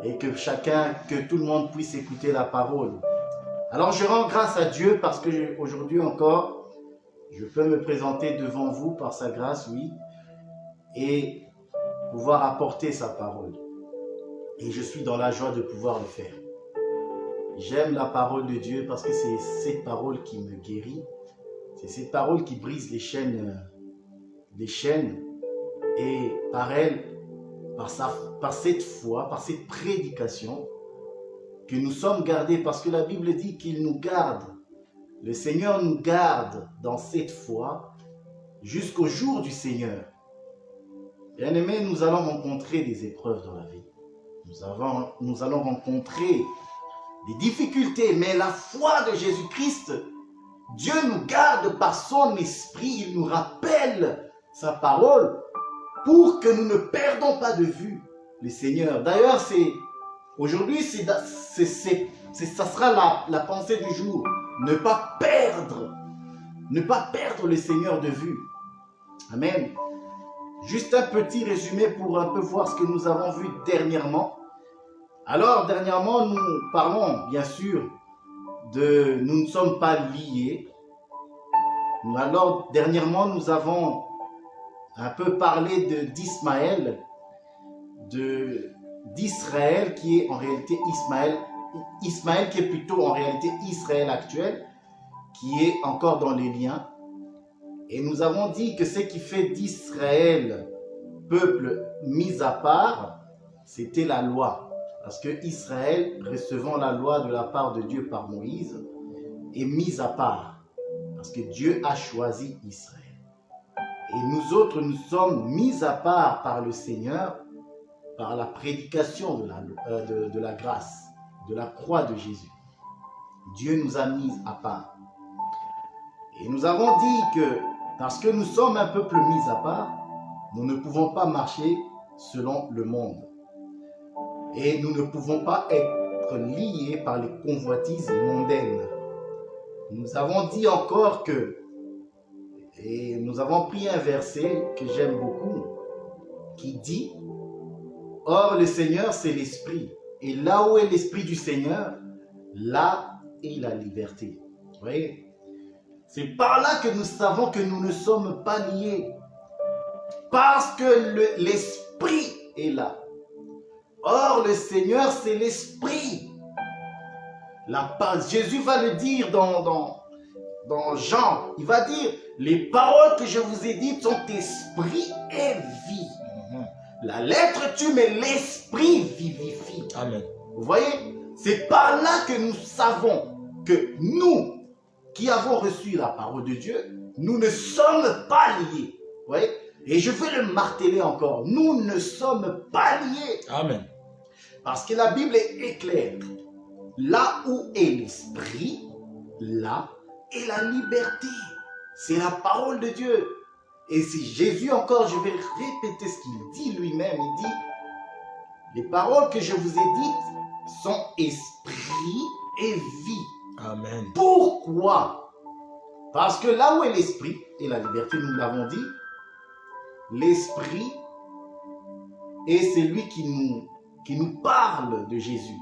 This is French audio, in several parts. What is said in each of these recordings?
et que que tout le monde puisse écouter la parole. Alors je rends grâce à Dieu parce que aujourd'hui encore, je peux me présenter devant vous par sa grâce, oui, et pouvoir apporter sa parole. Et je suis dans la joie de pouvoir le faire. J'aime la parole de Dieu parce que c'est cette parole qui me guérit. C'est cette parole qui brise les chaînes, et par elle, par cette foi, par cette prédication, que nous sommes gardés, parce que la Bible dit qu'il nous garde. Le Seigneur nous garde dans cette foi jusqu'au jour du Seigneur. Bien-aimés, nous allons rencontrer des épreuves dans la vie. Nous allons rencontrer des difficultés, mais la foi de Jésus-Christ, Dieu nous garde par son esprit, il nous rappelle sa parole pour que nous ne perdons pas de vue le Seigneur. D'ailleurs, aujourd'hui, ça sera la pensée du jour. Ne pas perdre le Seigneur de vue. Amen. Juste un petit résumé pour un peu voir ce que nous avons vu dernièrement. Alors, dernièrement, nous parlons, bien sûr, nous ne sommes pas liés. Alors, dernièrement, nous avons un peu parlé d'Ismaël, d'Israël qui est en réalité Ismaël qui est plutôt en réalité Israël actuel, qui est encore dans les liens. Et nous avons dit que ce qui fait d'Israël peuple mis à part, c'était la loi. Parce que Israël, recevant la loi de la part de Dieu par Moïse, est mis à part. Parce que Dieu a choisi Israël. Et nous autres, nous sommes mis à part par le Seigneur, par la prédication de la grâce, de la croix de Jésus. Dieu nous a mis à part. Et nous avons dit que, parce que nous sommes un peuple mis à part, nous ne pouvons pas marcher selon le monde. Et nous ne pouvons pas être liés par les convoitises mondaines. Nous avons dit encore que, et nous avons pris un verset que j'aime beaucoup, qui dit, « Or le Seigneur c'est l'Esprit, et là où est l'Esprit du Seigneur, là est la liberté. » Vous voyez? C'est par là que nous savons que nous ne sommes pas liés. Parce que l'Esprit est là. Or, le Seigneur, c'est l'Esprit. Jésus va le dire dans Jean. Il va dire, les paroles que je vous ai dites sont esprit et vie. La lettre tue, mais l'Esprit vivifie. Amen. Vous voyez? C'est par là que nous savons que nous, qui avons reçu la parole de Dieu, nous ne sommes pas liés. Vous voyez? Et je vais le marteler encore. Nous ne sommes pas liés. Amen. Parce que la Bible est claire. Là où est l'Esprit, là est la liberté. C'est la parole de Dieu. Et si Jésus encore, je vais répéter ce qu'il dit lui-même. Il dit, les paroles que je vous ai dites sont esprit et vie. Amen. Pourquoi? Parce que là où est l'Esprit et la liberté, nous l'avons dit, l'Esprit est celui qui nous parle de Jésus.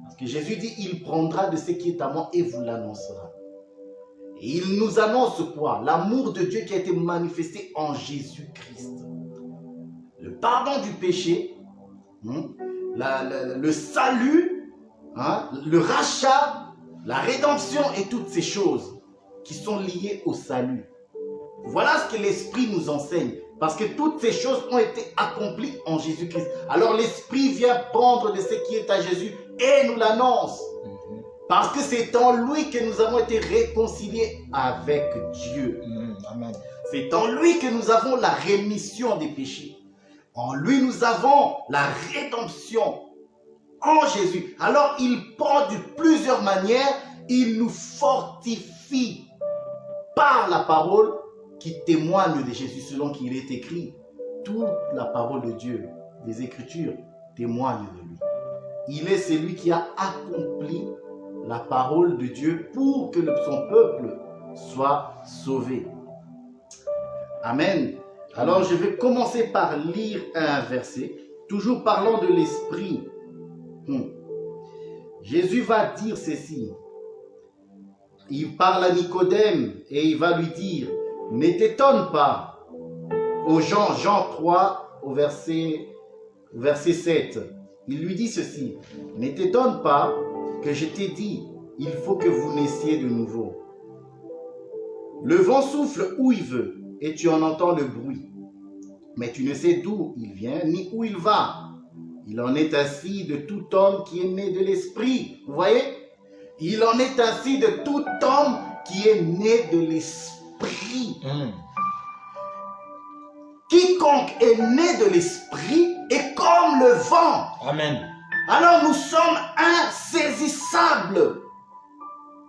Parce que Jésus dit, il prendra de ce qui est à moi et vous l'annoncera. Et il nous annonce quoi? L'amour de Dieu qui a été manifesté en Jésus-Christ. Le pardon du péché, le salut, le rachat, la rédemption et toutes ces choses qui sont liées au salut. Voilà ce que l'Esprit nous enseigne. Parce que toutes ces choses ont été accomplies en Jésus-Christ. Alors l'Esprit vient prendre de ce qui est à Jésus et nous l'annonce. Parce que c'est en lui que nous avons été réconciliés avec Dieu. Amen. C'est en lui que nous avons la rémission des péchés. En lui, nous avons la rédemption en Jésus. Alors, il prend de plusieurs manières, il nous fortifie par la parole qui témoigne de Jésus selon qu'il est écrit. Toute la parole de Dieu, les Écritures, témoignent de lui. Il est celui qui a accompli la parole de Dieu pour que son peuple soit sauvé. Amen. Alors je vais commencer par lire un verset, toujours parlant de l'Esprit Jésus va dire ceci. Il parle à Nicodème et il va lui dire, ne t'étonne pas. Au Jean 3, au verset 7, il lui dit ceci. Ne t'étonne pas que je t'ai dit, il faut que vous naissiez de nouveau. Le vent souffle où il veut et tu en entends le bruit. Mais tu ne sais d'où il vient ni où il va. Il en est ainsi de tout homme qui est né de l'esprit. Vous voyez? Il en est ainsi de tout homme qui est né de l'esprit. Quiconque est né de l'esprit est comme le vent. Amen. Alors nous sommes insaisissables.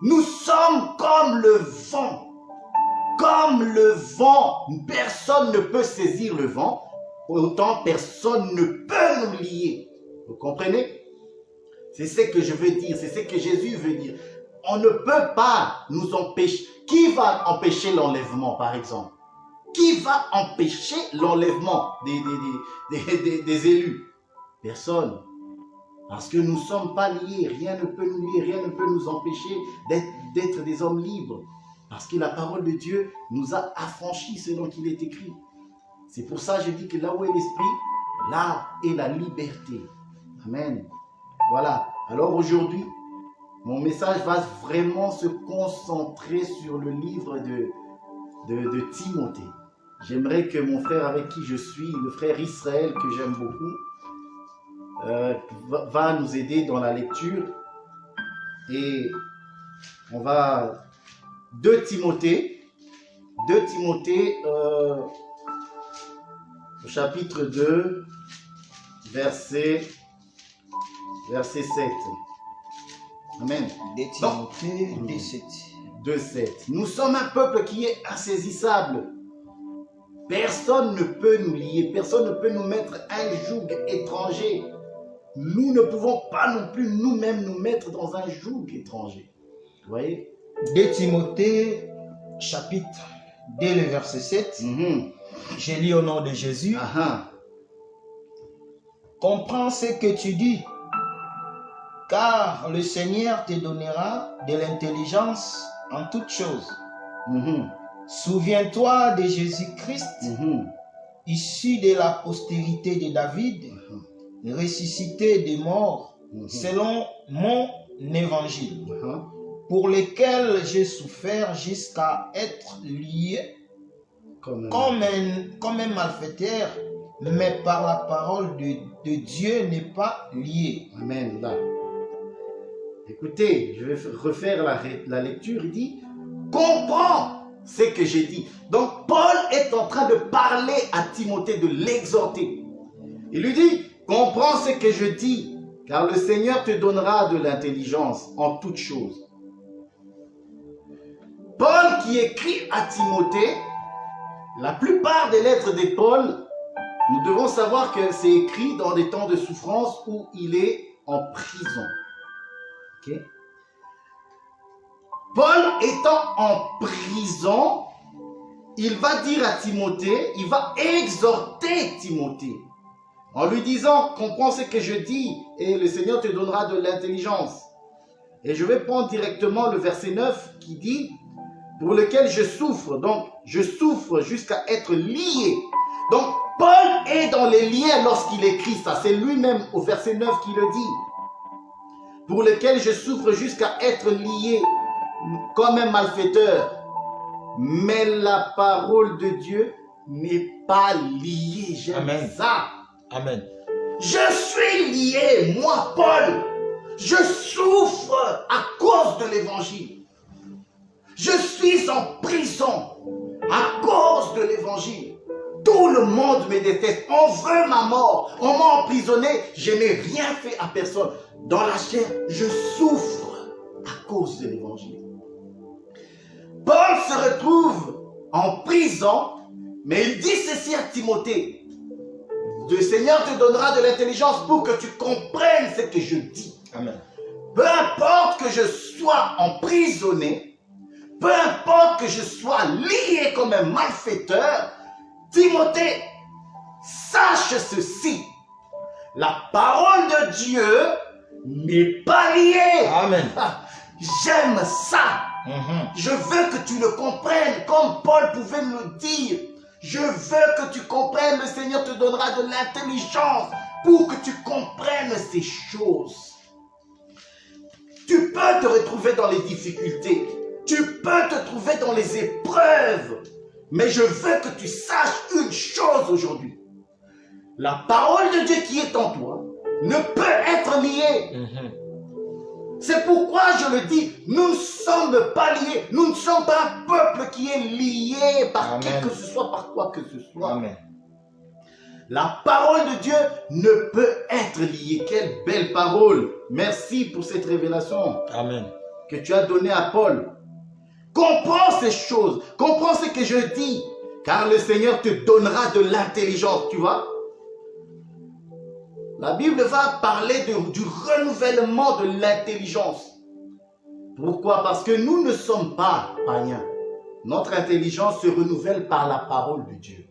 Nous sommes comme le vent. Comme le vent, personne ne peut saisir le vent, autant personne ne peut nous lier. Vous comprenez? C'est ce que je veux dire, c'est ce que Jésus veut dire. On ne peut pas nous empêcher. Qui va empêcher l'enlèvement, par exemple? Qui va empêcher l'enlèvement des élus? Personne. Parce que nous ne sommes pas liés. Rien ne peut nous lier, rien ne peut nous empêcher d'être des hommes libres. Parce que la parole de Dieu nous a affranchis selon qu'il est écrit. C'est pour ça que je dis que là où est l'esprit, là est la liberté. Amen. Voilà. Alors aujourd'hui, mon message va vraiment se concentrer sur le livre de Timothée. J'aimerais que mon frère avec qui je suis, le frère Israël, que j'aime beaucoup, va nous aider dans la lecture. Et on va... 2 Timothée, au chapitre 2, verset 7. Amen. 2 Timothée 2,7. Nous sommes un peuple qui est insaisissable. Personne ne peut nous lier, personne ne peut nous mettre un joug étranger. Nous ne pouvons pas non plus nous-mêmes nous mettre dans un joug étranger. Vous voyez? 2 Timothée, chapitre 2, le verset 7. Je lis au nom de Jésus. Comprends ce que tu dis, car le Seigneur te donnera de l'intelligence en toutes choses. Souviens-toi de Jésus-Christ, issu de la postérité de David, ressuscité des morts, selon mon évangile. Pour lesquels j'ai souffert jusqu'à être lié comme un malfaiteur, mais par la parole de Dieu n'est pas lié. Amen. Là. Écoutez, je vais refaire la lecture. Il dit, comprends ce que j'ai dit. Donc Paul est en train de parler à Timothée, de l'exhorter. Il lui dit, comprends ce que je dis, car le Seigneur te donnera de l'intelligence en toutes choses. Paul qui écrit à Timothée, la plupart des lettres de Paul, nous devons savoir que c'est écrit dans des temps de souffrance où il est en prison. Okay? Paul étant en prison, il va dire à Timothée, il va exhorter Timothée en lui disant, comprends ce que je dis et le Seigneur te donnera de l'intelligence. Et je vais prendre directement le verset 9 qui dit, pour lequel je souffre. Donc, je souffre jusqu'à être lié. Donc, Paul est dans les liens lorsqu'il écrit ça. C'est lui-même au verset 9 qui le dit. Pour lequel je souffre jusqu'à être lié comme un malfaiteur. Mais la parole de Dieu n'est pas liée. J'aime ça. Amen. Je suis lié, moi, Paul. Je souffre à cause de l'évangile. Je suis en prison à cause de l'évangile. Tout le monde me déteste. On veut ma mort. On m'a emprisonné. Je n'ai rien fait à personne. Dans la chair, je souffre à cause de l'évangile. Paul se retrouve en prison, mais il dit ceci à Timothée. Le Seigneur te donnera de l'intelligence pour que tu comprennes ce que je dis. Amen. Peu importe que je sois emprisonné, peu importe que je sois lié comme un malfaiteur, Timothée, sache ceci. La parole de Dieu mais pas lié. Amen. Ah, j'aime ça. Je veux que tu le comprennes comme Paul pouvait le dire. Je veux que tu comprennes, le Seigneur te donnera de l'intelligence pour que tu comprennes ces choses. Tu peux te retrouver dans les difficultés. Tu peux te trouver dans les épreuves. Mais je veux que tu saches une chose aujourd'hui. La parole de Dieu qui est en toi ne peut être liée. C'est pourquoi je le dis, nous ne sommes pas liés. Nous ne sommes pas un peuple qui est lié par qui que ce soit, par quoi que ce soit. Amen. La parole de Dieu ne peut être liée. Quelle belle parole. Merci pour cette révélation. Amen. Que tu as donnée à Paul. Comprends ces choses. Comprends ce que je dis. Car le Seigneur te donnera de l'intelligence. Tu vois? La Bible va parler du renouvellement de l'intelligence. Pourquoi? Parce que nous ne sommes pas païens. Notre intelligence se renouvelle par la parole de Dieu.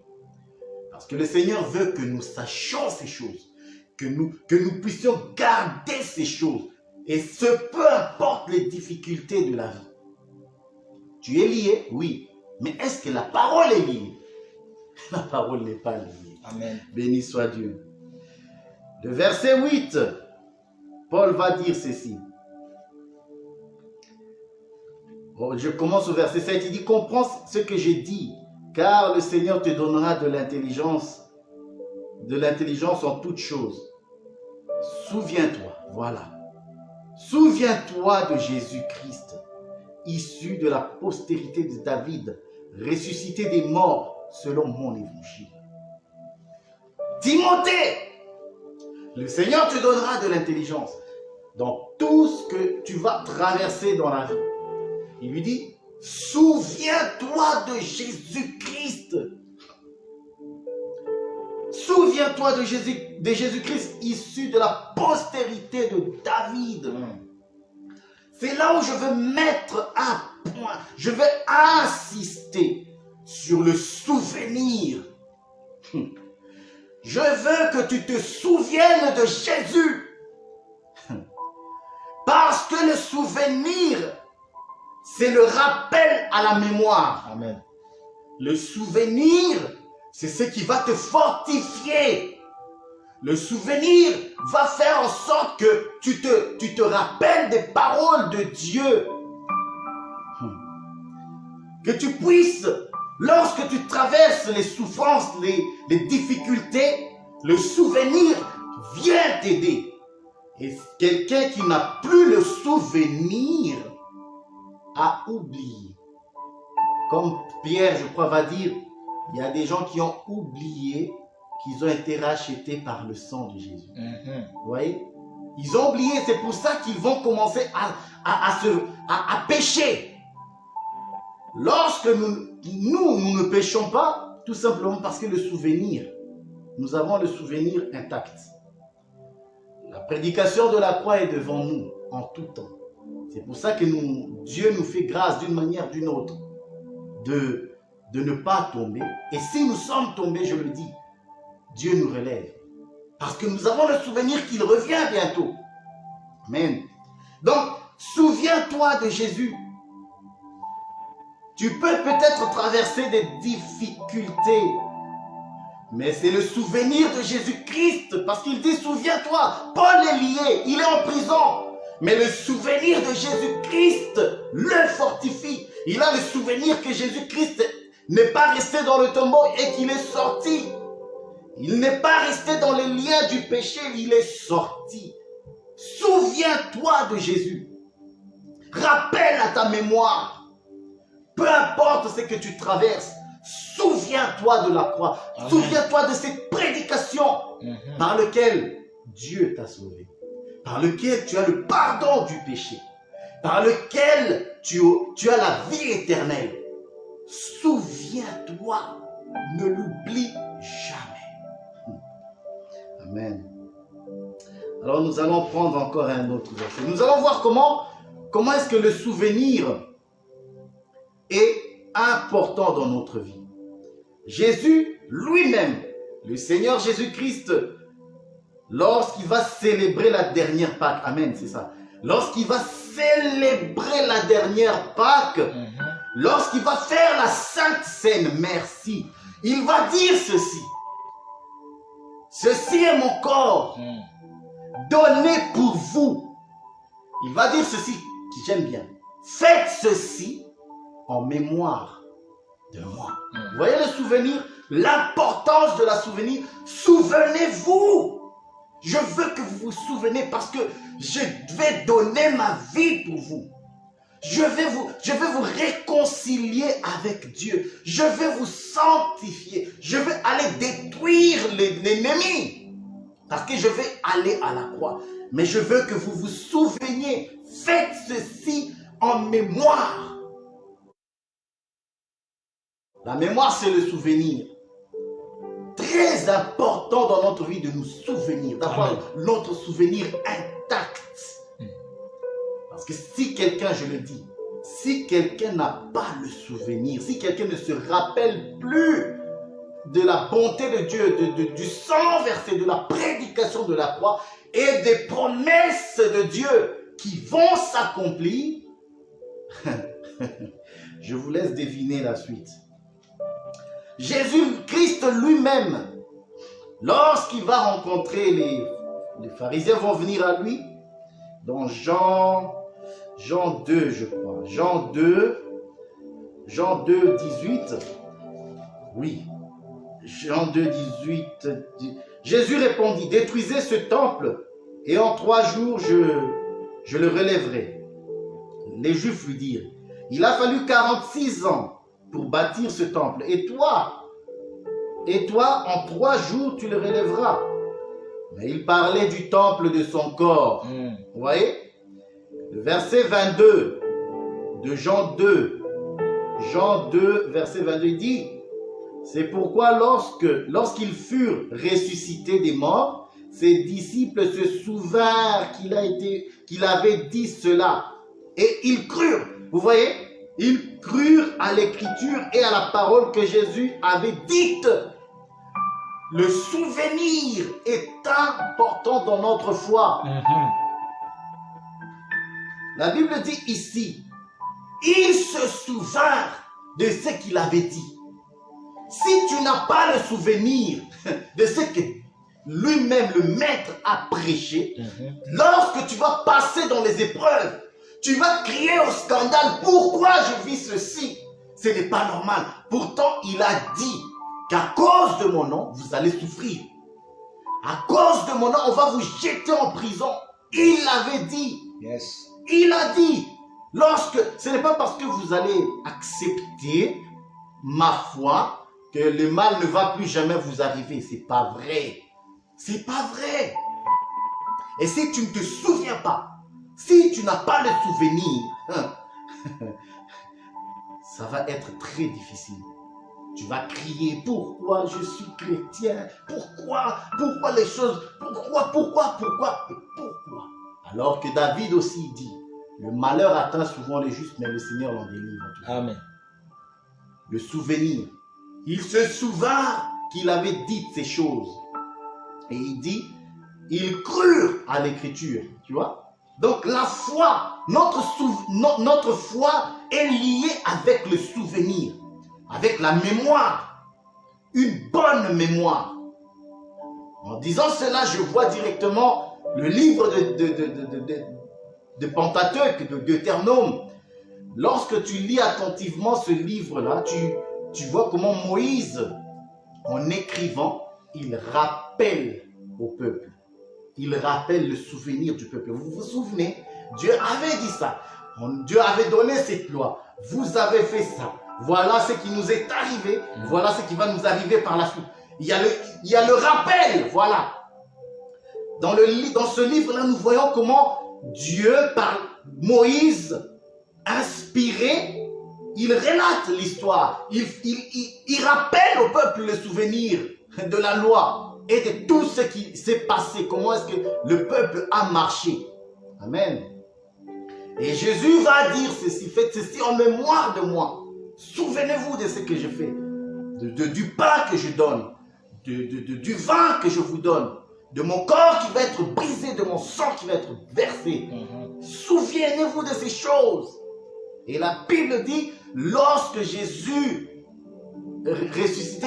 Parce que le Seigneur veut que nous sachions ces choses. Que nous puissions garder ces choses. Et ce, peu importe les difficultés de la vie. Tu es lié? Oui. Mais est-ce que la parole est liée? La parole n'est pas liée. Amen. Béni soit Dieu. Le verset 8, Paul va dire ceci. Je commence au verset 7, il dit, comprends ce que j'ai dit, car le Seigneur te donnera de l'intelligence en toutes choses. Souviens-toi, voilà. Souviens-toi de Jésus-Christ, issu de la postérité de David, ressuscité des morts selon mon évangile. Timothée, le Seigneur te donnera de l'intelligence dans tout ce que tu vas traverser dans la vie. Il lui dit, souviens-toi de Jésus-Christ. Souviens-toi de Jésus-Christ issu de la postérité de David. C'est là où je veux mettre un point. Je vais insister sur le souvenir. Je veux que tu te souviennes de Jésus. Parce que le souvenir, c'est le rappel à la mémoire. Amen. Le souvenir, c'est ce qui va te fortifier. Le souvenir va faire en sorte que tu te rappelles des paroles de Dieu. Que tu puisses, lorsque tu traverses les souffrances, les difficultés, le souvenir vient t'aider. Et quelqu'un qui n'a plus le souvenir a oublié. Comme Pierre, je crois, va dire, il y a des gens qui ont oublié qu'ils ont été rachetés par le sang de Jésus. Vous voyez? Ils ont oublié, c'est pour ça qu'ils vont commencer à pécher. Lorsque nous ne péchons pas, tout simplement parce que le souvenir, nous avons le souvenir intact. La prédication de la croix est devant nous en tout temps. C'est pour ça que Dieu nous fait grâce d'une manière ou d'une autre de ne pas tomber. Et si nous sommes tombés, je le dis, Dieu nous relève. Parce que nous avons le souvenir qu'il revient bientôt. Amen. Donc, souviens-toi de Jésus. Tu peux peut-être traverser des difficultés, mais c'est le souvenir de Jésus-Christ, parce qu'il dit, souviens-toi, Paul est lié, il est en prison, mais le souvenir de Jésus-Christ le fortifie. Il a le souvenir que Jésus-Christ n'est pas resté dans le tombeau et qu'il est sorti. Il n'est pas resté dans les liens du péché, il est sorti. Souviens-toi de Jésus. Rappelle à ta mémoire. Peu importe ce que tu traverses, souviens-toi de la croix. Souviens-toi de cette prédication par laquelle Dieu t'a sauvé. Par lequel tu as le pardon du péché. Par lequel tu as la vie éternelle. Souviens-toi. Ne l'oublie jamais. Amen. Alors nous allons prendre encore un autre verset. Nous allons voir comment est-ce que le souvenir est important dans notre vie. Jésus lui-même, le Seigneur Jésus-Christ, lorsqu'il va célébrer la dernière Pâque, amen, c'est ça. Lorsqu'il va célébrer la dernière Pâque, lorsqu'il va faire la Sainte Seine, merci, il va dire ceci. Ceci est mon corps, donné pour vous. Il va dire ceci, que j'aime bien. Faites ceci en mémoire de moi. Vous voyez le souvenir? L'importance de la souvenir. Souvenez-vous. Je veux que vous vous souveniez parce que je vais donner ma vie pour vous. Je vais vous réconcilier avec Dieu. Je vais vous sanctifier. Je vais aller détruire l'ennemi. Parce que je vais aller à la croix. Mais je veux que vous vous souveniez. Faites ceci en mémoire. La mémoire, c'est le souvenir. Très important dans notre vie de nous souvenir, d'avoir notre souvenir intact. Parce que si quelqu'un, je le dis, si quelqu'un n'a pas le souvenir, si quelqu'un ne se rappelle plus de la bonté de Dieu, du sang versé, de la prédication de la croix et des promesses de Dieu qui vont s'accomplir, je vous laisse deviner la suite. Jésus-Christ lui-même, lorsqu'il va rencontrer les pharisiens, vont venir à lui, dans Jean 2, je crois, Jean 2, 18, oui, Jean 2, 18, Jésus répondit, détruisez ce temple, et en 3 jours, je le relèverai. Les Juifs lui dirent, il a fallu 46 ans pour bâtir ce temple. Et toi, en 3 jours, tu le relèveras. Mais il parlait du temple de son corps. Vous voyez? Le verset 22 de Jean 2, verset 22, il dit, c'est pourquoi lorsqu'ils furent ressuscités des morts, ses disciples se souvinrent qu'il avait dit cela. Et ils crurent. Vous voyez? Ils crurent à l'écriture et à la parole que Jésus avait dite. Le souvenir est important dans notre foi. La Bible dit ici, ils se souvinrent de ce qu'il avait dit. Si tu n'as pas le souvenir de ce que lui-même, le maître, a prêché, lorsque tu vas passer dans les épreuves, tu vas crier au scandale, pourquoi je vis ceci? Ce n'est pas normal. Pourtant, il a dit qu'à cause de mon nom, vous allez souffrir. À cause de mon nom, on va vous jeter en prison. Il l'avait dit. Yes. Il a dit. Ce n'est pas parce que vous allez accepter ma foi que le mal ne va plus jamais vous arriver. C'est pas vrai. C'est pas vrai. Et si tu ne te souviens pas, si tu n'as pas le souvenir, ça va être très difficile. Tu vas crier, pourquoi je suis chrétien? Pourquoi les choses? Pourquoi? Alors que David aussi dit, le malheur atteint souvent les justes, mais le Seigneur l'en délivre. Amen. Le souvenir. Il se souvint qu'il avait dit ces choses. Et il dit, ils crurent à l'écriture. Tu vois? Donc la foi, notre foi est liée avec le souvenir, avec la mémoire, une bonne mémoire. En disant cela, je vois directement le livre de Pentateuque, de Deutéronome. Lorsque tu lis attentivement ce livre-là, tu vois comment Moïse, en écrivant, il rappelle au peuple. Il rappelle le souvenir du peuple. Vous vous souvenez? Dieu avait dit ça. Dieu avait donné cette loi. Vous avez fait ça. Voilà ce qui nous est arrivé. Voilà ce qui va nous arriver par la suite. Il y a le rappel. Voilà. Dans ce livre-là, nous voyons comment Dieu, par Moïse, inspiré, il relate l'histoire. Il rappelle au peuple le souvenir de la loi et de tout ce qui s'est passé. Comment est-ce que le peuple a marché. Amen. Et Jésus va dire ceci, faites ceci en mémoire de moi. Souvenez-vous de ce que je fais, du pain que je donne, du vin que je vous donne. de mon corps qui va être brisé, de mon sang qui va être versé. Souvenez-vous de ces choses. Et la Bible dit, lorsque Jésus ressuscité,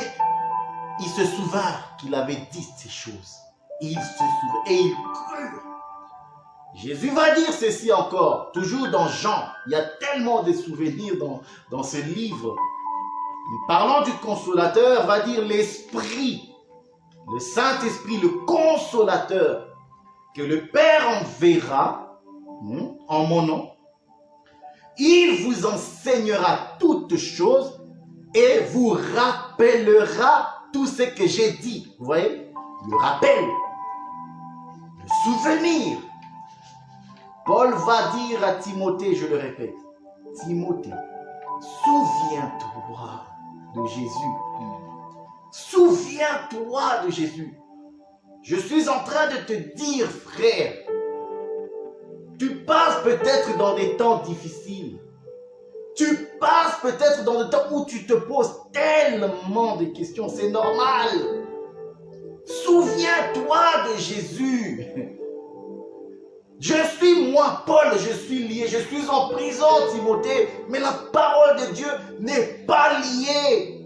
il se souvint qu'il avait dit ces choses. Il se souvint et il crut. Jésus va dire ceci encore, toujours dans Jean. Il y a tellement de souvenirs dans ce livre. Parlant du consolateur, va dire l'Esprit, le Saint-Esprit, le consolateur, que le Père enverra en mon nom. Il vous enseignera toutes choses et vous rappellera tout ce que j'ai dit. Vous voyez? Le rappel, le souvenir. Paul va dire à Timothée, je le répète, Timothée, souviens-toi de Jésus. Souviens-toi de Jésus. Je suis en train de te dire, frère, tu passes peut-être dans des temps difficiles. Tu passes peut-être dans des temps où tu te poses tellement de questions. C'est normal. Souviens-toi de Jésus. Je suis moi, Paul, je suis lié. Je suis en prison, Timothée. Mais la parole de Dieu n'est pas liée.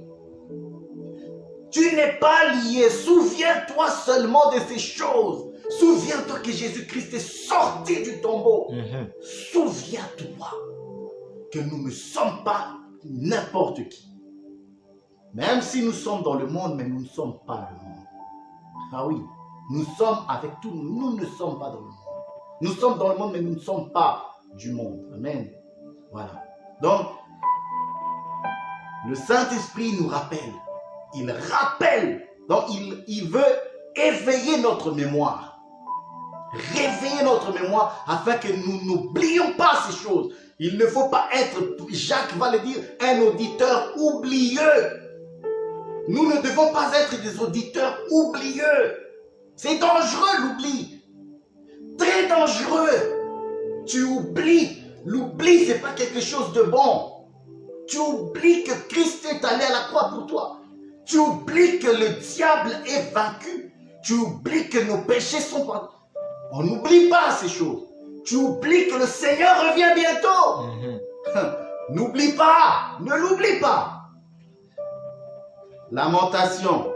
Tu n'es pas lié. Souviens-toi seulement de ces choses. Souviens-toi que Jésus-Christ est sorti du tombeau. Souviens-toi que nous ne sommes pas n'importe qui. Même si nous sommes dans le monde, mais nous ne sommes pas le monde. Ah oui, nous sommes avec tout. Nous ne sommes pas dans le monde. Nous sommes dans le monde, mais nous ne sommes pas du monde. Amen. Voilà. Donc, le Saint-Esprit nous rappelle. Il rappelle. Donc, il veut éveiller notre mémoire. Réveiller notre mémoire afin que nous n'oublions pas ces choses. Il ne faut pas être, Jacques va le dire, un auditeur oublieux. Nous ne devons pas être des auditeurs oublieux. C'est dangereux l'oubli. Très dangereux. Tu oublies. L'oubli, ce n'est pas quelque chose de bon. Tu oublies que Christ est allé à la croix pour toi. Tu oublies que le diable est vaincu. Tu oublies que nos péchés sont pardonnés. On n'oublie pas ces choses. Tu oublies que le Seigneur revient bientôt. N'oublie pas. Ne l'oublie pas. Lamentation.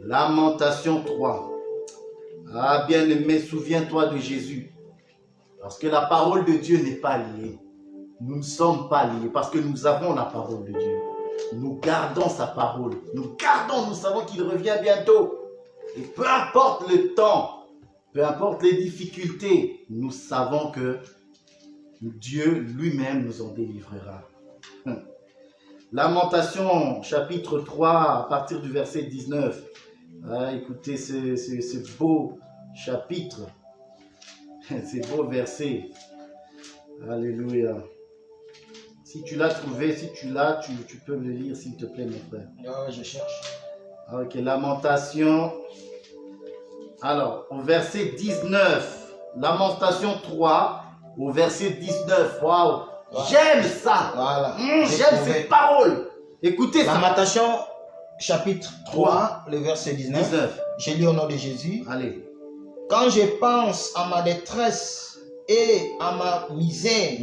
Lamentation 3. Ah, bien-aimé, souviens-toi de Jésus. Parce que la parole de Dieu n'est pas liée. Nous ne sommes pas liés parce que nous avons la parole de Dieu. Nous gardons sa parole. Nous gardons, nous savons qu'il revient bientôt. Et peu importe le temps, peu importe les difficultés, nous savons que Dieu lui-même nous en délivrera. Lamentation, chapitre 3, à partir du verset 19. Ah, écoutez ce beau chapitre, ces beaux versets. Alléluia. Si tu l'as trouvé, si tu l'as, tu peux le lire, s'il te plaît, mon frère. Ah, je cherche. Ok, Lamentation. Alors, au verset 19. Lamentation 3, au verset 19. Waouh! Voilà. J'aime ça. Voilà. J'aime ces paroles. Écoutez ça. Lamentation, chapitre 3, le verset 19. Je lis au nom de Jésus. Allez. Quand je pense à ma détresse et à ma misère,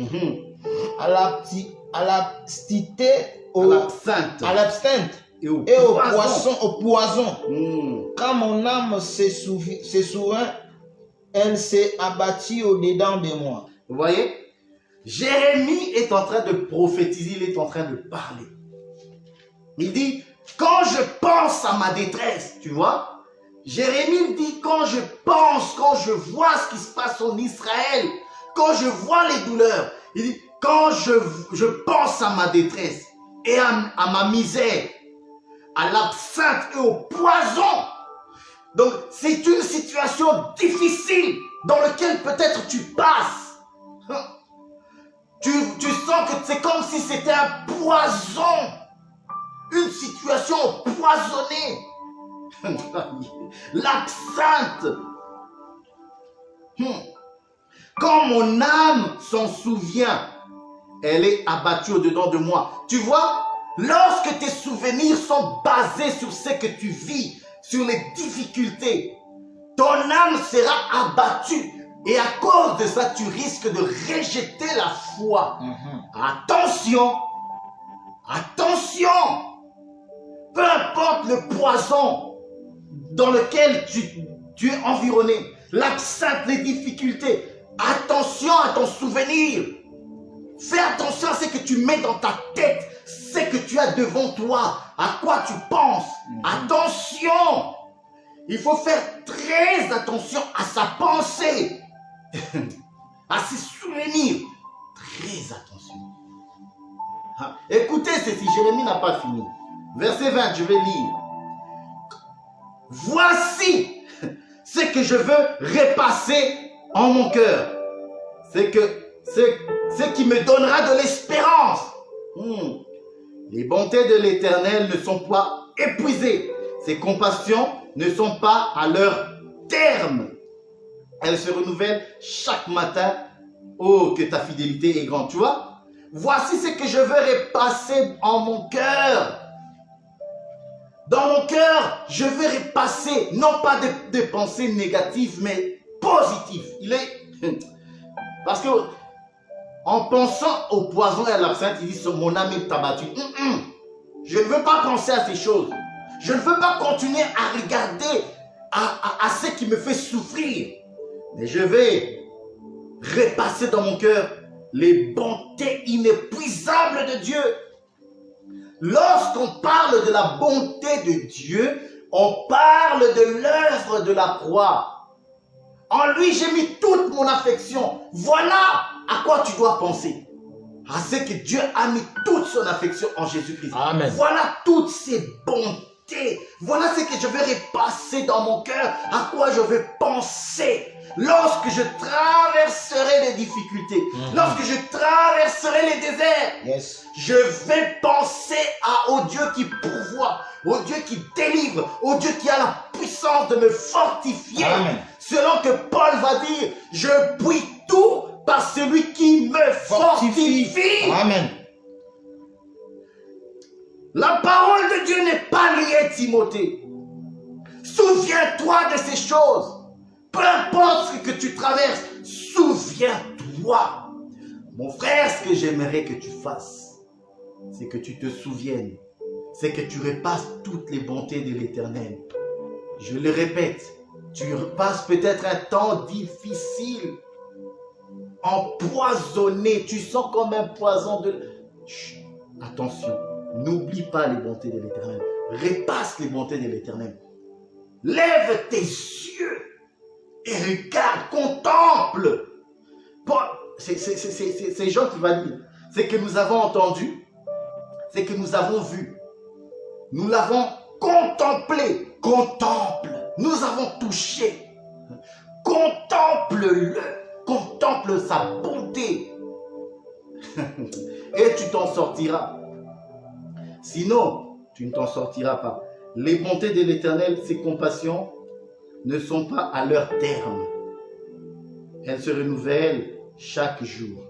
à l'absinthe et au poison. Quand mon âme se souvient, elle s'est abattue au-dedans de moi. Vous voyez, Jérémie est en train de prophétiser, il est en train de parler. Il dit, quand je pense à ma détresse, tu vois, Jérémie dit, quand je pense, quand je vois ce qui se passe en Israël, quand je vois les douleurs, il dit, quand je pense à ma détresse et à ma misère, à l'absinthe et au poison. Donc, c'est une situation difficile dans laquelle peut-être tu passes. Tu sens que c'est comme si c'était un poison. Une situation empoisonnée. L'absinthe. Quand mon âme s'en souvient, elle est abattue au-dedans de moi. Tu vois, lorsque tes souvenirs sont basés sur ce que tu vis, sur les difficultés, ton âme sera abattue. Et à cause de ça, tu risques de rejeter la foi. Attention! Attention! Peu importe le poison dans lequel tu es environné, l'absinthe, les difficultés, attention à ton souvenir. Fais attention à ce que tu mets dans ta tête, ce que tu as devant toi, à quoi tu penses. Attention! Il faut faire très attention à sa pensée, à ses souvenirs. Très attention. Écoutez ceci, Jérémie n'a pas fini. Verset 20, je vais lire. Voici ce que je veux repasser en mon cœur. C'est ce qui me donnera de l'espérance. Les bontés de l'Éternel ne sont pas épuisées. Ses compassions ne sont pas à leur terme. Elles se renouvellent chaque matin. Oh, que ta fidélité est grande. Tu vois? Voici ce que je veux repasser en mon cœur. Dans mon cœur, je veux repasser, non pas des pensées négatives, mais positives. Parce que, en pensant au poison et à l'absinthe, il dit, mon âme est abattue. Je ne veux pas penser à ces choses. Je ne veux pas continuer à regarder à ce qui me fait souffrir. Mais je vais repasser dans mon cœur les bontés inépuisables de Dieu. Lorsqu'on parle de la bonté de Dieu, on parle de l'œuvre de la croix. En lui, j'ai mis toute mon affection. Voilà à quoi tu dois penser. À ce que Dieu a mis toute son affection en Jésus-Christ. Amen. Voilà toutes ces bontés. Voilà ce que je vais repasser dans mon cœur. À quoi je vais penser. Lorsque je traverserai les difficultés, lorsque je traverserai les déserts, je vais penser au Dieu qui pourvoit, au Dieu qui délivre, au Dieu qui a la puissance de me fortifier. Amen. Selon que Paul va dire, je puis tout par celui qui me fortifie. Amen. La parole de Dieu n'est pas liée, Timothée. Souviens-toi de ces choses. Peu importe ce que tu traverses, souviens-toi. Mon frère, ce que j'aimerais que tu fasses, c'est que tu te souviennes, c'est que tu repasses toutes les bontés de l'Éternel. Je le répète, tu passes peut-être un temps difficile, empoisonné, tu sens comme un poison de... Chut, attention, n'oublie pas les bontés de l'Éternel. Repasse les bontés de l'Éternel. Lève tes yeux et regarde, contemple. C'est Jean qui va dire, c'est que nous avons entendu, c'est que nous avons vu, nous l'avons contemplé, contemple, nous avons touché, contemple-le, contemple sa bonté et tu t'en sortiras. Sinon, tu ne t'en sortiras pas. Les bontés de l'Éternel, ses compassions, ne sont pas à leur terme. Elles se renouvellent chaque jour.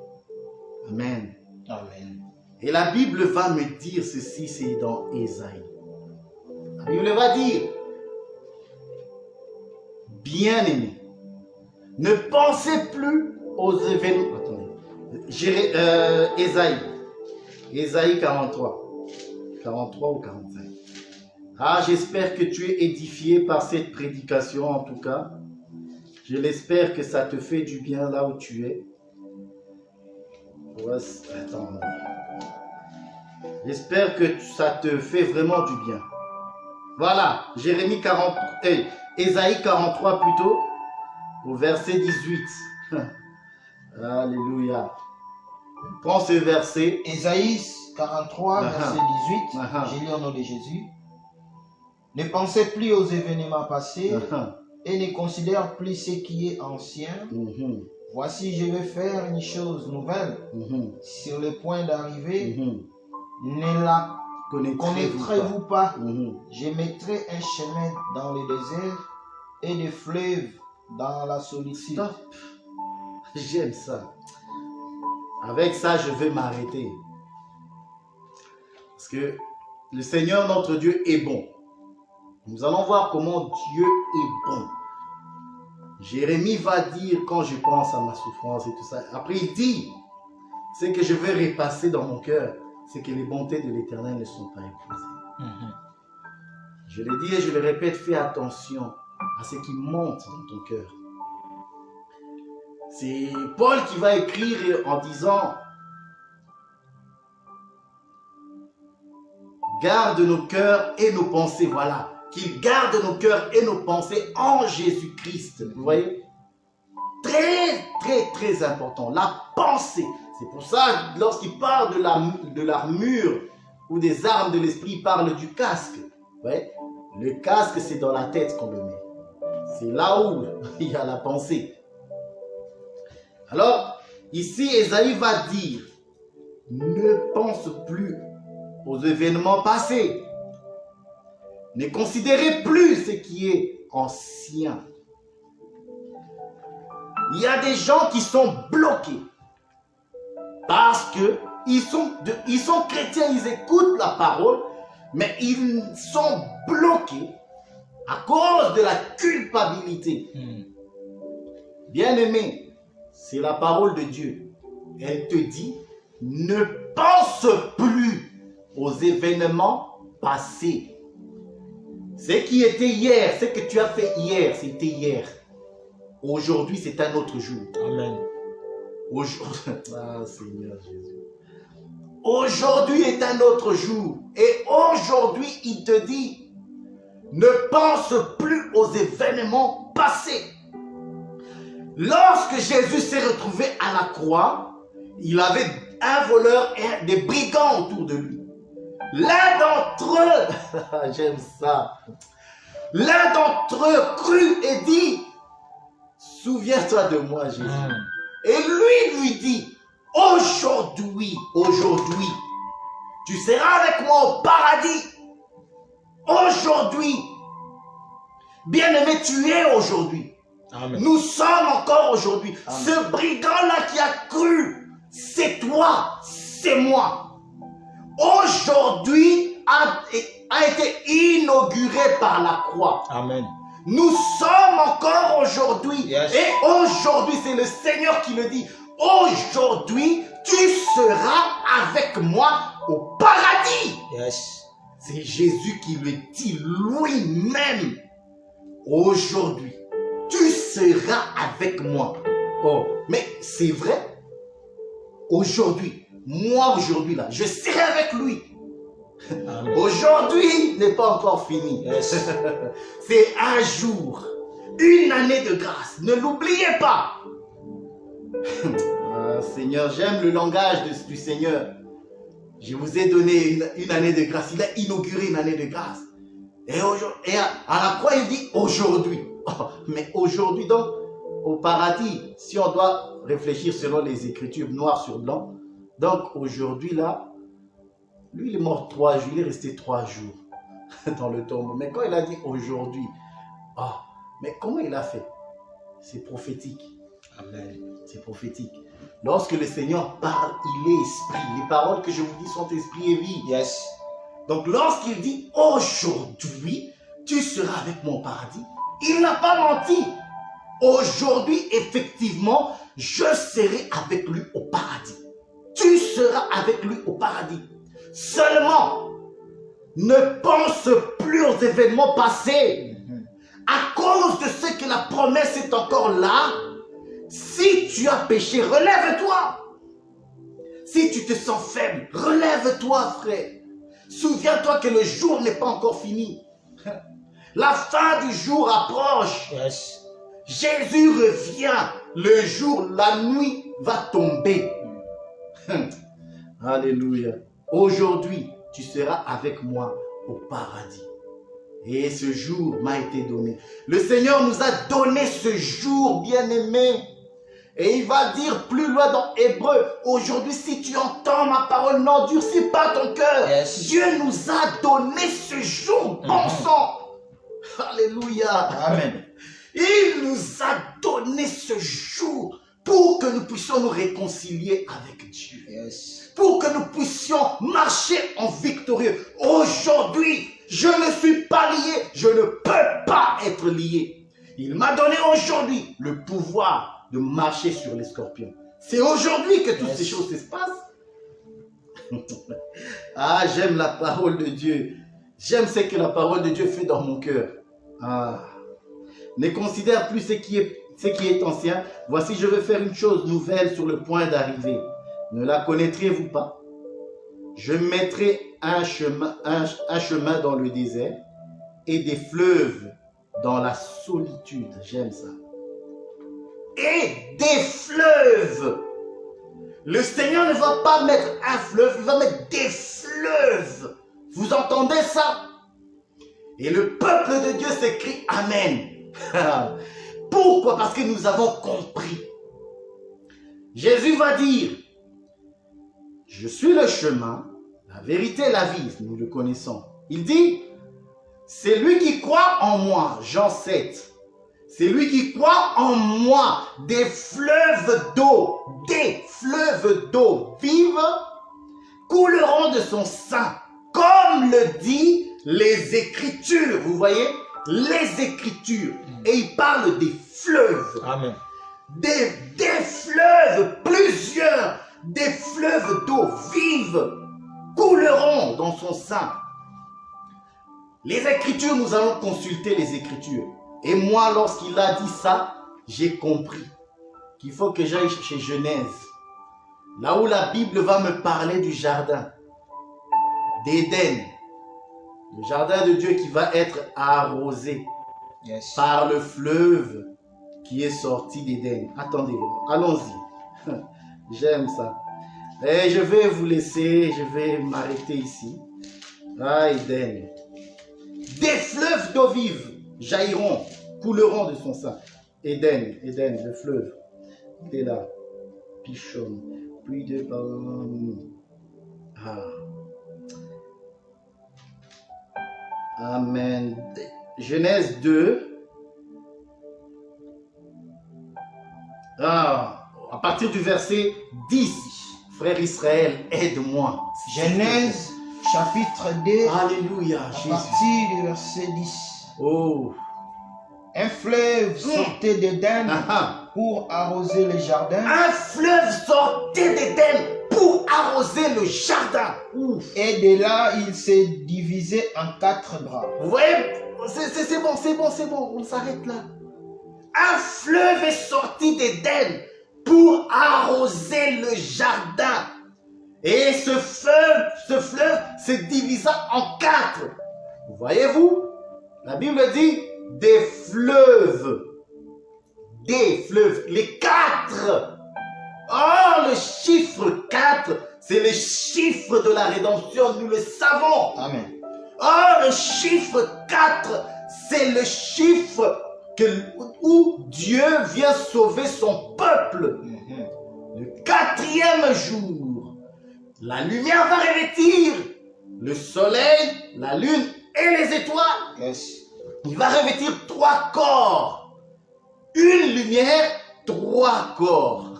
Amen. Amen. Et la Bible va me dire ceci, c'est dans Ésaïe. La Bible va dire, bien-aimés, ne pensez plus aux événements. Attendez. Ésaïe 43. 43 ou 45. Ah, j'espère que tu es édifié par cette prédication, en tout cas. Je l'espère que ça te fait du bien là où tu es. Attends. J'espère que ça te fait vraiment du bien. Voilà, Ésaïe 43 plutôt, au verset 18. Alléluia. Prends ce verset. Ésaïe 43, verset 18. J'ai lu au nom de Jésus. Ne pensez plus aux événements passés et ne considère plus ce qui est ancien. Voici, je vais faire une chose nouvelle sur le point d'arriver. Ne la connaîtrez-vous pas? Je mettrai un chemin dans le désert et des fleuves dans la solitude. Stop. J'aime ça. Avec ça, je vais m'arrêter. Parce que le Seigneur, notre Dieu, est bon. Nous allons voir comment Dieu est bon. Jérémie va dire, quand je pense à ma souffrance et tout ça, après il dit, ce que je vais repasser dans mon cœur, c'est que les bontés de l'Éternel ne sont pas épuisées. Je le dis et je le répète, fais attention à ce qui monte dans ton cœur. C'est Paul qui va écrire en disant, garde nos cœurs et nos pensées, voilà. Qu'il garde nos cœurs et nos pensées en Jésus-Christ. Vous voyez? Très, très, très important. La pensée. C'est pour ça, lorsqu'il parle de l'armure ou des armes de l'esprit, il parle du casque. Vous voyez? Le casque, c'est dans la tête qu'on le met. C'est là où il y a la pensée. Alors, ici, Ésaïe va dire, ne pense plus aux événements passés. Ne considérez plus ce qui est ancien. Il y a des gens qui sont bloqués parce que ils sont chrétiens, ils écoutent la parole, mais ils sont bloqués à cause de la culpabilité. Bien-aimé, c'est la parole de Dieu. Elle te dit, ne pense plus aux événements passés. Ce qui était hier, ce que tu as fait hier, c'était hier. Aujourd'hui, c'est un autre jour. Amen. Ah, Seigneur Jésus. Aujourd'hui est un autre jour. Et aujourd'hui, il te dit, ne pense plus aux événements passés. Lorsque Jésus s'est retrouvé à la croix, il avait un voleur et des brigands autour de lui. L'un d'entre eux, j'aime ça, l'un d'entre eux crut et dit, souviens-toi de moi, Jésus. Et lui dit, aujourd'hui, tu seras avec moi au paradis. Aujourd'hui, bien-aimé, tu es aujourd'hui. Amen. Nous sommes encore aujourd'hui. Ce brigand-là qui a cru, c'est toi, c'est moi. Aujourd'hui a été inauguré par la croix. Amen. Nous sommes encore aujourd'hui. Yes. Et aujourd'hui, c'est le Seigneur qui le dit. Aujourd'hui, tu seras avec moi au paradis. Yes. C'est Jésus qui le dit lui-même. Aujourd'hui, tu seras avec moi. Oh, mais c'est vrai. Aujourd'hui, moi aujourd'hui là, je serai avec lui. Aujourd'hui n'est pas encore fini. Yes. C'est un jour, une année de grâce. Ne l'oubliez pas. Seigneur, j'aime le langage du Seigneur. Je vous ai donné une année de grâce. Il a inauguré une année de grâce. Et à la croix, il dit aujourd'hui. Oh, mais aujourd'hui, donc, au paradis, si on doit réfléchir selon les Écritures noir sur blanc, donc aujourd'hui, là, lui, il est mort 3 jours, il est resté 3 jours dans le tombeau. Mais quand il a dit aujourd'hui, oh, mais comment il a fait? C'est prophétique. Amen. C'est prophétique. Lorsque le Seigneur parle, il est esprit. Les paroles que je vous dis sont esprit et vie. Yes. Donc lorsqu'il dit aujourd'hui, tu seras avec mon paradis, il n'a pas menti. Aujourd'hui, effectivement, je serai avec lui au paradis. Tu seras avec lui au paradis. Seulement, ne pense plus aux événements passés. À cause de ce que la promesse est encore là, si tu as péché, relève-toi. Si tu te sens faible, relève-toi, frère. Souviens-toi que le jour n'est pas encore fini. La fin du jour approche. Yes. Jésus revient. Le jour, la nuit va tomber. Alléluia. Aujourd'hui, tu seras avec moi au paradis. Et ce jour m'a été donné. Le Seigneur nous a donné ce jour, bien-aimé. Et il va dire plus loin dans Hébreu, aujourd'hui, si tu entends ma parole, n'endurcis pas ton cœur. Yes. Dieu nous a donné ce jour, bon sang. Alléluia. Amen. Il nous a donné ce jour pour que nous puissions nous réconcilier avec Dieu. Yes. Pour que nous puissions marcher en victorieux. Aujourd'hui, Je ne suis pas lié. Je ne peux pas être lié. Il m'a donné aujourd'hui le pouvoir de marcher sur les scorpions. C'est aujourd'hui que toutes ces choses se passent. Ah, j'aime la parole de Dieu. J'aime ce que la parole de Dieu fait dans mon cœur. Ah. Ne considère plus ce qui est ancien. Voici, je veux faire une chose nouvelle sur le point d'arriver. Ne la connaîtriez-vous pas? Je mettrai un chemin dans le désert et des fleuves dans la solitude. J'aime ça. Et des fleuves. Le Seigneur ne va pas mettre un fleuve, il va mettre des fleuves. Vous entendez ça? Et le peuple de Dieu s'écrie Amen. Pourquoi? Parce que nous avons compris. Jésus va dire, je suis le chemin, la vérité et la vie. Nous le connaissons. Il dit, c'est lui qui croit en moi. Jean 7. C'est lui qui croit en moi. Des fleuves d'eau vive couleront de son sein. Comme le dit les Écritures. Vous voyez? Les Écritures. Et il parle des fleuves. Amen. Des fleuves, plusieurs, des fleuves d'eau vive couleront dans son sein. Les Écritures, nous allons consulter les Écritures. Et moi, lorsqu'il a dit ça, j'ai compris qu'il faut que j'aille chez Genèse. Là où la Bible va me parler du jardin d'Éden. Le jardin de Dieu qui va être arrosé par le fleuve qui est sorti d'Éden. Attendez, allons-y. J'aime ça. Et je vais vous laisser, je vais m'arrêter ici. Ah, Éden. Des fleuves d'eau vive jailliront, couleront de son sein. Éden, le fleuve. Il est là. Pichon, pluie de balme. Ah. Amen. Genèse 2. Ah, à partir du verset 10. Frère Israël, aide-moi. Genèse chapitre 2. Alléluia, à Jésus. partir du verset 10. Oh. Un fleuve sortait d'Éden pour arroser le jardin. Un fleuve sortait d'Éden pour arroser le jardin. Ouf. Et de là, il s'est divisé en 4 bras. Vous voyez, c'est bon, on s'arrête là. Un fleuve est sorti d'Éden pour arroser le jardin. Et ce fleuve se divisa en 4. Voyez-vous? La Bible dit des fleuves. Les 4. Oh, le chiffre 4, c'est le chiffre de la rédemption, nous le savons. Amen. Oh, le chiffre 4, c'est le chiffre où Dieu vient sauver son peuple. Le 4e jour, la lumière va revêtir le soleil, la lune et les étoiles. Yes. Il va revêtir 3 corps. Une lumière, 3 corps.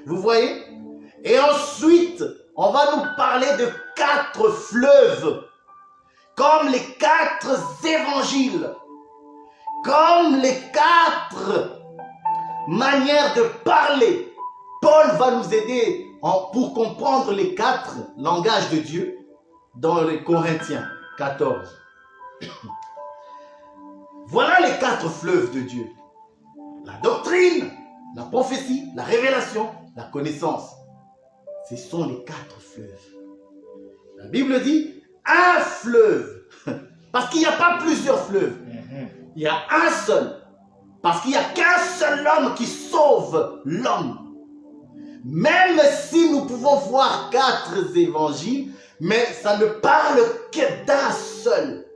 Vous voyez? Et ensuite, on va nous parler de 4 fleuves. Comme les 4 évangiles. Comme les 4 manières de parler. Paul va nous aider pour comprendre les 4 langages de Dieu dans les Corinthiens 14. Voilà les 4 fleuves de Dieu. La doctrine, la prophétie, la révélation, la connaissance. Ce sont les 4 fleuves. La Bible dit un fleuve. Parce qu'il n'y a pas plusieurs fleuves. Il y a un seul. Parce qu'il n'y a qu'un seul homme qui sauve l'homme. Même si nous pouvons voir 4 évangiles, mais ça ne parle que d'un seul.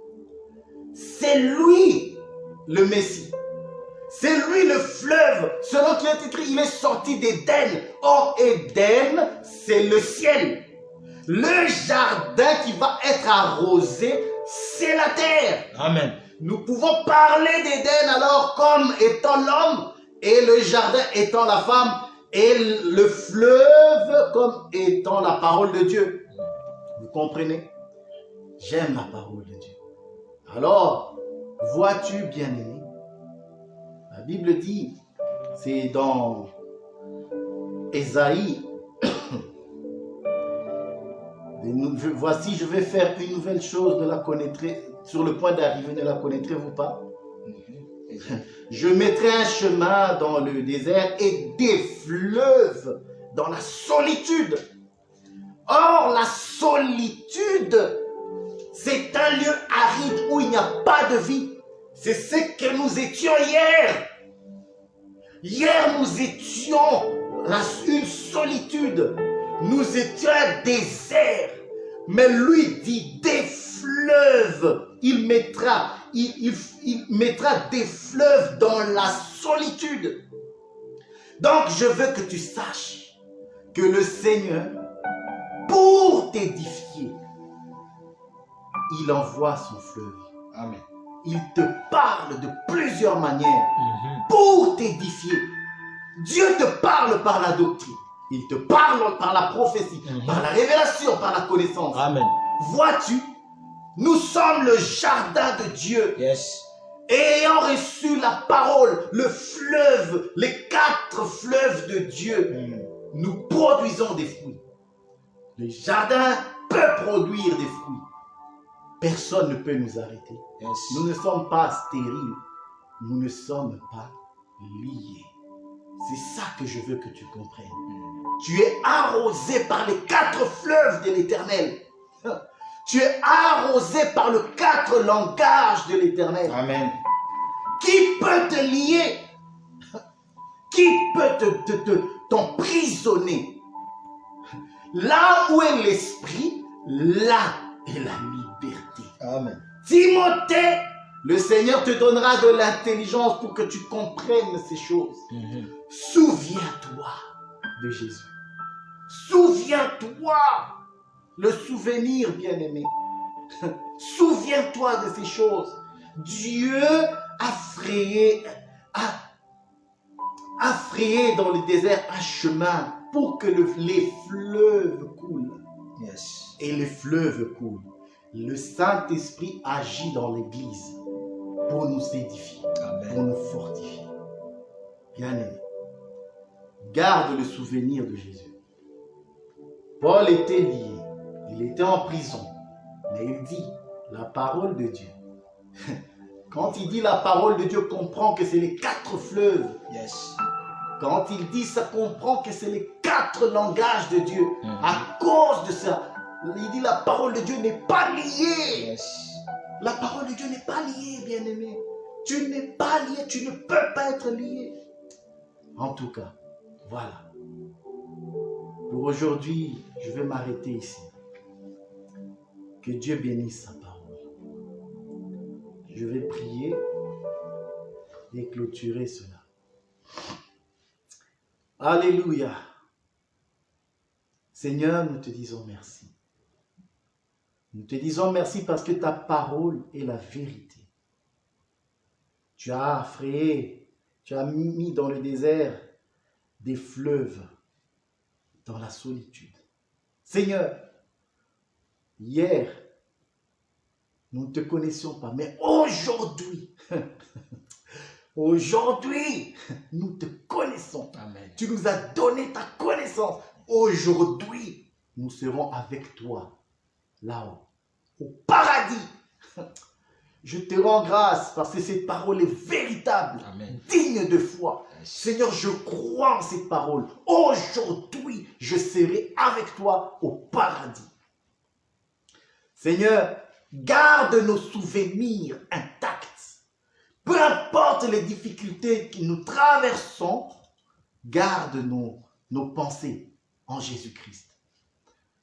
C'est lui le Messie. C'est lui le fleuve. Selon qu'il est écrit, il est sorti d'Éden. Or, Éden, c'est le ciel. Le jardin qui va être arrosé, c'est la terre. Amen. Nous pouvons parler d'Éden alors comme étant l'homme et le jardin étant la femme et le fleuve comme étant la parole de Dieu. Vous comprenez? J'aime la parole de Dieu. Alors, vois-tu, bien-aimé, la Bible dit, c'est dans Ésaïe, voici, je vais faire une nouvelle chose, ne la connaîtrez, sur le point d'arriver, ne la connaîtrez-vous pas? Je mettrai un chemin dans le désert et des fleuves dans la solitude. Or, la solitude, c'est un lieu aride où il n'y a pas de vie. C'est ce que nous étions hier. Hier, nous étions une solitude. Nous étions un désert. Mais lui dit des fleuves. Il mettra des fleuves dans la solitude. Donc, je veux que tu saches que le Seigneur, pour t'édifier, il envoie son fleuve. Amen. Il te parle de plusieurs manières pour t'édifier. Dieu te parle par la doctrine. Il te parle par la prophétie, par la révélation, par la connaissance. Amen. Vois-tu, nous sommes le jardin de Dieu. Yes. Et ayant reçu la parole, le fleuve, les 4 fleuves de Dieu, nous produisons des fruits. Le jardin peut produire des fruits. Personne ne peut nous arrêter. Yes. Nous ne sommes pas stériles. Nous ne sommes pas liés. C'est ça que je veux que tu comprennes. Tu es arrosé par les 4 fleuves de l'Éternel. Tu es arrosé par les 4 langages de l'Éternel. Amen. Qui peut te lier? Qui peut t'emprisonner? Là où est l'esprit, là est la liberté. Amen. Timothée, le Seigneur te donnera de l'intelligence pour que tu comprennes ces choses. Souviens-toi de Jésus. Souviens-toi. Le souvenir, bien-aimé. Souviens-toi de ces choses. Dieu a frayé dans le désert un chemin pour que les fleuves coulent. Yes. Et les fleuves coulent. Le Saint-Esprit agit dans l'Église pour nous édifier, pour nous fortifier. Bien-aimé, garde le souvenir de Jésus. Paul était lié, il était en prison, mais il dit la parole de Dieu. Quand il dit la parole de Dieu, comprend que c'est les 4 fleuves. Yes. Quand il dit ça, comprend que c'est les 4 langages de Dieu. À cause de ça, il dit la parole de Dieu n'est pas liée. Yes. La parole de Dieu n'est pas liée, bien-aimé. Tu n'es pas lié, tu ne peux pas être lié. En tout cas, voilà. Pour aujourd'hui, je vais m'arrêter ici. Que Dieu bénisse sa parole. Je vais prier et clôturer cela. Alléluia. Seigneur, nous te disons merci. Nous te disons merci parce que ta parole est la vérité. Tu as frayé, tu as mis dans le désert des fleuves, dans la solitude. Seigneur, hier, nous ne te connaissions pas, mais aujourd'hui, aujourd'hui, nous te connaissons. Amen. Tu nous as donné ta connaissance. Aujourd'hui, nous serons avec toi, là-haut, au paradis. Je te rends grâce parce que cette parole est véritable, Amen. digne de foi. Seigneur, je crois en cette parole. Aujourd'hui, je serai avec toi au paradis. Seigneur, garde nos souvenirs intacts. Peu importe les difficultés que nous traversons, garde nos pensées en Jésus-Christ.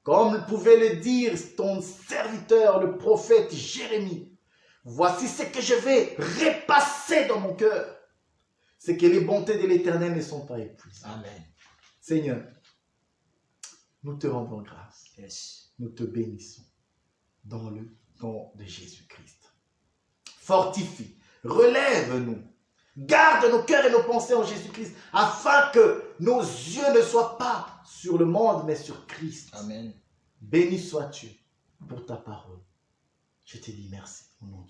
Comme pouvait le dire ton serviteur, le prophète Jérémie, voici ce que je vais repasser dans mon cœur. C'est que les bontés de l'Éternel ne sont pas épuisées. Amen. Seigneur, nous te rendons grâce. Yes. Nous te bénissons dans le nom de Jésus-Christ. Fortifie, relève-nous. Garde nos cœurs et nos pensées en Jésus-Christ afin que nos yeux ne soient pas sur le monde mais sur Christ. Amen. Béni sois-tu pour ta parole. Je te dis merci au nom